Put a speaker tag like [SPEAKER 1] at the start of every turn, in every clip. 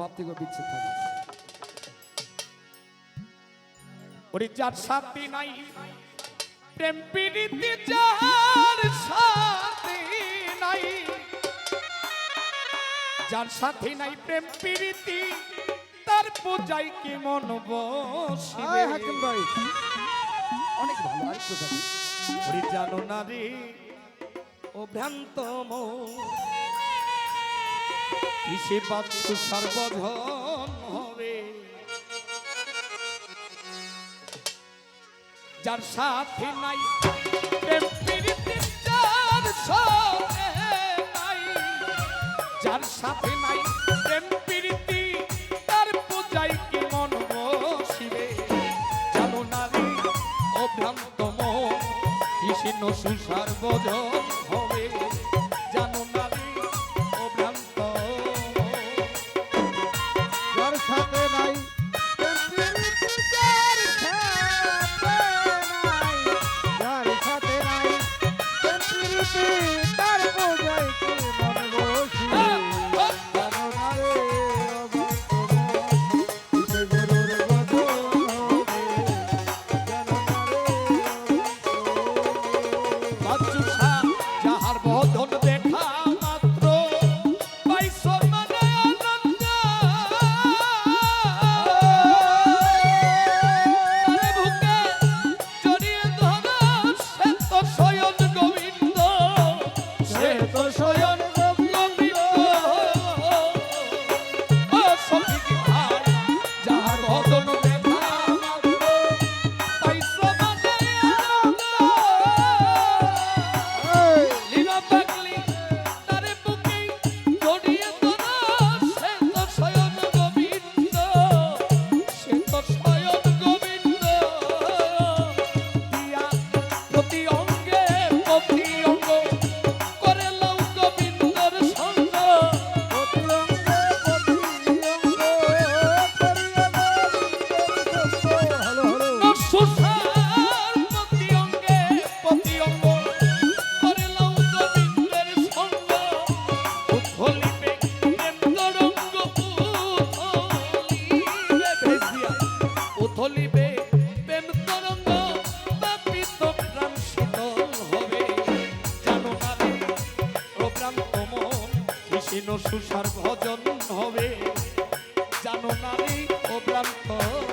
[SPEAKER 1] ভাব থেকে বিচ্ছেদ থাকে। ওরে যার সাথে নাই প্রেম প্রীতি, যার সাথে নাই, যার সাথে নাই প্রেম প্রীতি, তার পূজায় কি মন বসিবে।
[SPEAKER 2] হাকিম ভাই
[SPEAKER 1] অনেক ভালো। আরেকটু ভালো। ওরে জানো না রে ও ভ্রান্ত মন, কিসে বাচ্চু সর্বধন হবে। যার সাথে নাই প্রেম প্রীতি, যার সাথে নাই, যার সাথে নাই প্রেম প্রীতি, তার পূজায় কি মন বসিবে। জানো না রে ও ভ্রান্ত মন, কিসে নসু সর্বধন হবে। জানো না রে ও ভ্রান্ত মন,
[SPEAKER 2] যার সাথে নাই প্রেম প্রীতি, যার সাথে নাই প্রেম প্রীতি, তার পূজায় কি মন বসিবে। জানো না রে কিসে গুরুর বদন হবে। জানো না রে
[SPEAKER 1] বাচ্চু যাহার বদন দেখা মাত্র পাইছো মানে আনন্দ। তারে বুকে জড়িয়ে ধরো, সে তো স্বয়ং গোবিন্দ, সে তো স্বয়ং গোবিন্দ। ও সখী ভাই, যাহার বদন দেখা মাত্র পাইছো মানে আনন্দ। লীলা পাগলি তারে বুকে জড়িয়ে ধরো, সে তো স্বয়ং গোবিন্দ, সে তো স্বয়ং গোবিন্দ। দিয়া প্রতি অঙ্গে প্রতি অঙ্গ করে লও গোবিন্দর সঙ্গ।
[SPEAKER 2] প্রতি অঙ্গে প্রতি অঙ্গ করিয়া গোবিন্দের সঙ্গ। হলো হলো
[SPEAKER 1] সুসার প্রতি অঙ্গে প্রতি অঙ্গ করে লও গোবিন্দের সঙ্গ। উথলিবে প্রেম তরঙ্গ, উথলিবে ভেসিয়া, উথলিবে প্রেম তরঙ্গ, পাপিত প্রাণ শীতল হবে। জানো না রে ও ভ্রান্ত মন, কৃষ্ণ সুসার ভজন হবে। জানো না রে ও ভ্রান্ত মন।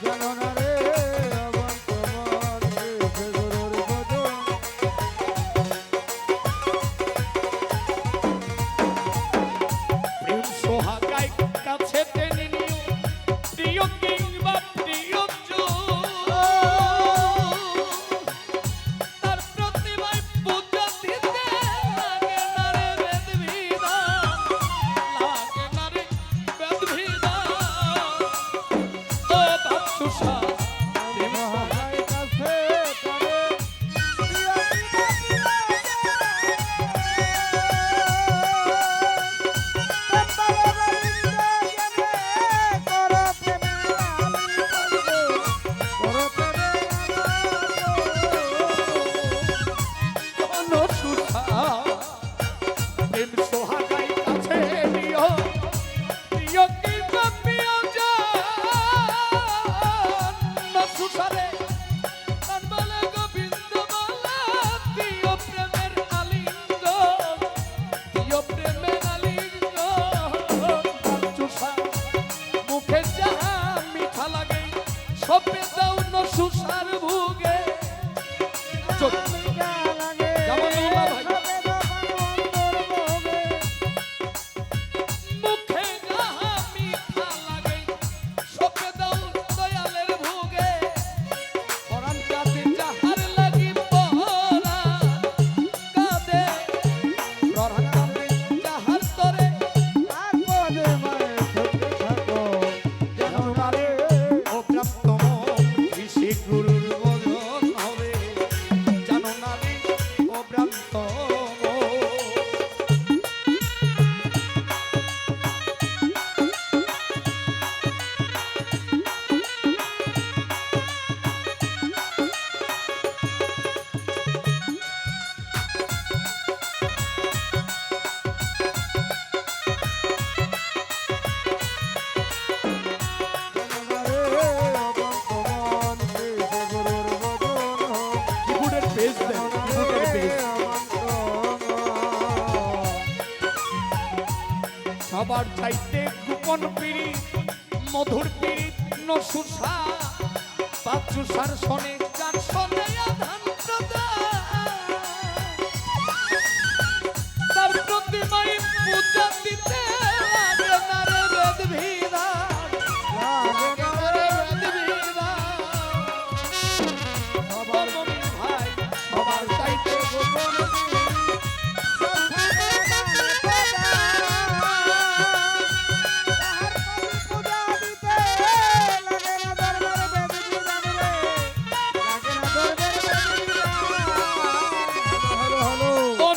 [SPEAKER 2] জানো না রে অবন্ত মন, কিসে গুরুর বদন।
[SPEAKER 1] প্রেম সোহাগায় কাছে টেনে নিও, প্রিয় কিংবা প্রিয়জন। তার প্রতিমায় পূজা দিতে লাগে না রে বেদবিধান, লাগে না রে বেদবিধান। ও বাচ্চুষা প্রেম সোহাগায়
[SPEAKER 2] সহায় কাছে তারে প্রিয়
[SPEAKER 1] অনুসুষা প্রেম সোহাগায় কাছে নিও, প্রিয় কিংবা প্রিয়জন। অনুসুষারে তার বলে গোবিন্দ বলে, প্রিয় প্রেমের আলিঙ্গন, প্রিয় প্রেমের আলিঙ্গন। অনুসুষা মুখে যাহা মিঠা লাগে, সপে দাও অনুসুষার ভুগে। মুখে যাহা মিঠা লাগে, সপে দাও দয়ালের ভোগে। পরাণ কাঁদে যাহার লাগি পরাণ কাঁদে, পরাণ কাঁদে যাহার তরে। জানো না রে ও প্রাপ্ত মন, কৃষি গুরুর বদন হবে। জানো না পেজ দেন, ফেসবুকের পেজ। সবার চাইতে গোপন পিড়ি মধুর পিড়ি নসুসা বাচ্চুসার শোনে যার শোনে আধান তার প্রতিমাই পূজা দিতে লাগে না রে বেদ বিধান, লাগে না রে বেদ বিধান। সবার মমিন ভাই সবার চাইতে গোপন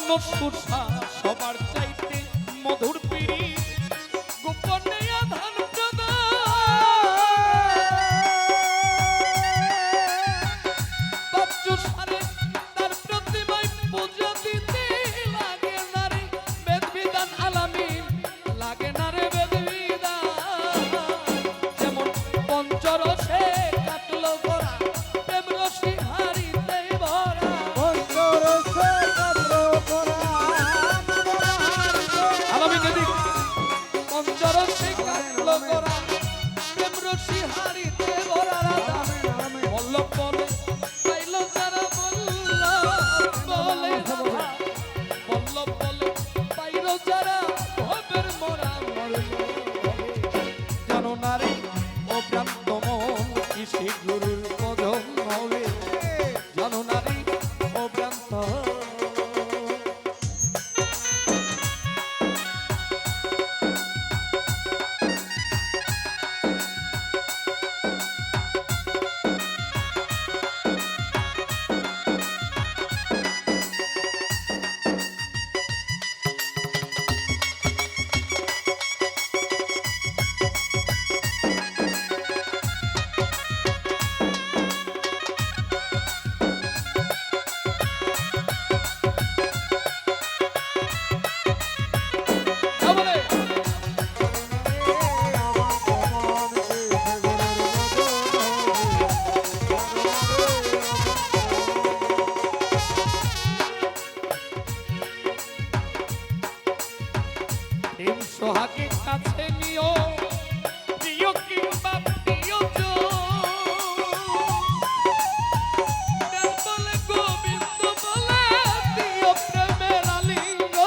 [SPEAKER 1] নসুসা সবার চাইতে মধুর পিড়ি গোপনে আধান বাচ্চুসারে তার প্রতিমায় পূজা দিতে লাগে না রে বেদ বিধান আলামিন, লাগে না রে বেদ বিধান। যেমন পঞ্চরসে কাটলো ভরা প্রেম রসি হারিতে ভরা, আলামিন এদিক পঞ্চরসে কাটলো ভরা প্রেম রসি হারিতে ভরা রাধা বল্লভ বলে পাইল যারা বল্লভ বলে রাধা বল্লভ বলে পাইল যারা ভবের মরা জানো নারী ও ভ্রান্ত মন কিসে গুরুর পদম হবে, জানো নারী ও ভ্রান্ত প্রেম সোহাগে কাছে নিও প্রিয় কিংবা প্রিয়জন, প্রেম বলে গোবিন্দ বলে দিও প্রেমের আলিঙ্গ,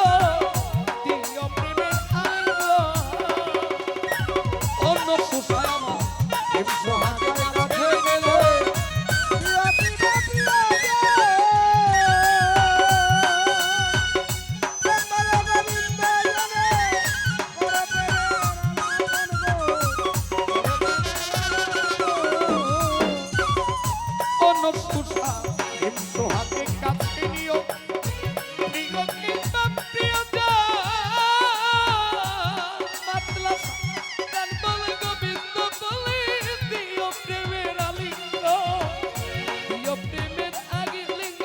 [SPEAKER 1] দিও প্রেমের আলিঙ্গ। অন্য সুসায় আমার প্রেম সোহাগে কাছে গেলে নসুসা প্রেম সোহাগে কাছে নিও প্রিয় কিংবা প্রিয়জন, মাতলা গান বলে গোবিন্দ বলে দিও প্রেমের আলিঙ্গ, দিও প্রেমের আলিঙ্গ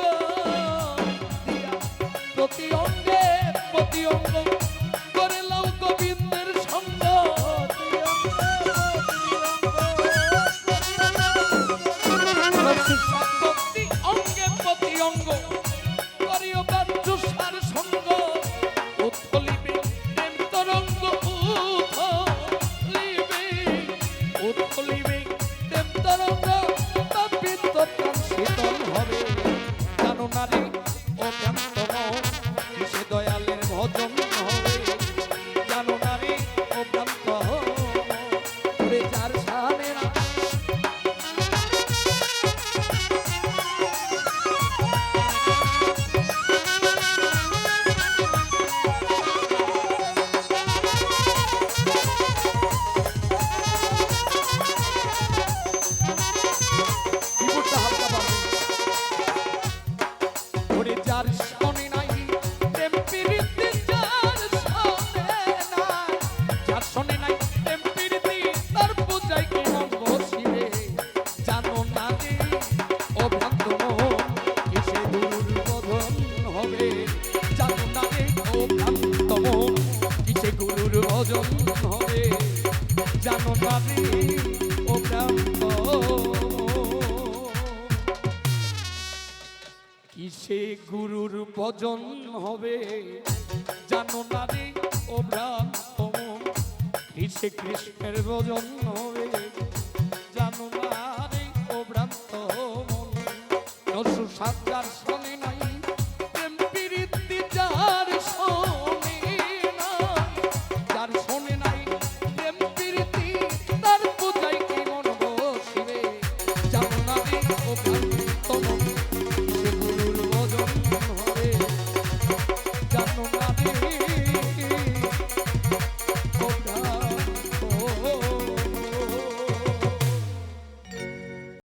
[SPEAKER 1] দিয়া প্রতি অঙ্গে প্রতি অঙ্গ করে লও গোবিন্দের সঙ্গ, প্রতি অঙ্গে প্রতি অঙ্গ করিও বাচ্চুসার সঙ্গ, উৎফলিবে প্রেম তরঙ্গ উৎফলিবে প্রেম তরঙ্গ তাপিত প্রাণ শীতল হবে, জানো নারী ও ভ্রান্ত মন কিসে দয়ালের ভজন হবে, জানো নারী ও ভ্রান্ত ওরে যার সাহানেরা বিপুরটা হালকা পাবে ওরে যার শোনে নাই প্রেম প্রীতি যার শোনে নাই প্রেম প্রীতি তার পূজায় কি মঙ্গ শিবে, জানো না যে ও ভ্রান্ত মন কিসে দুর্বোধন হবে, জানো না যে ও ভ্রান্ত মন কিসে গুরুর ভজন হবে, জানো না যে ও ভ্রান্ত কিসে গুরুর ভজন হবে জানো না রে ও ভ্রান্ত মন, কিসে কৃষ্ণের ভজন হবে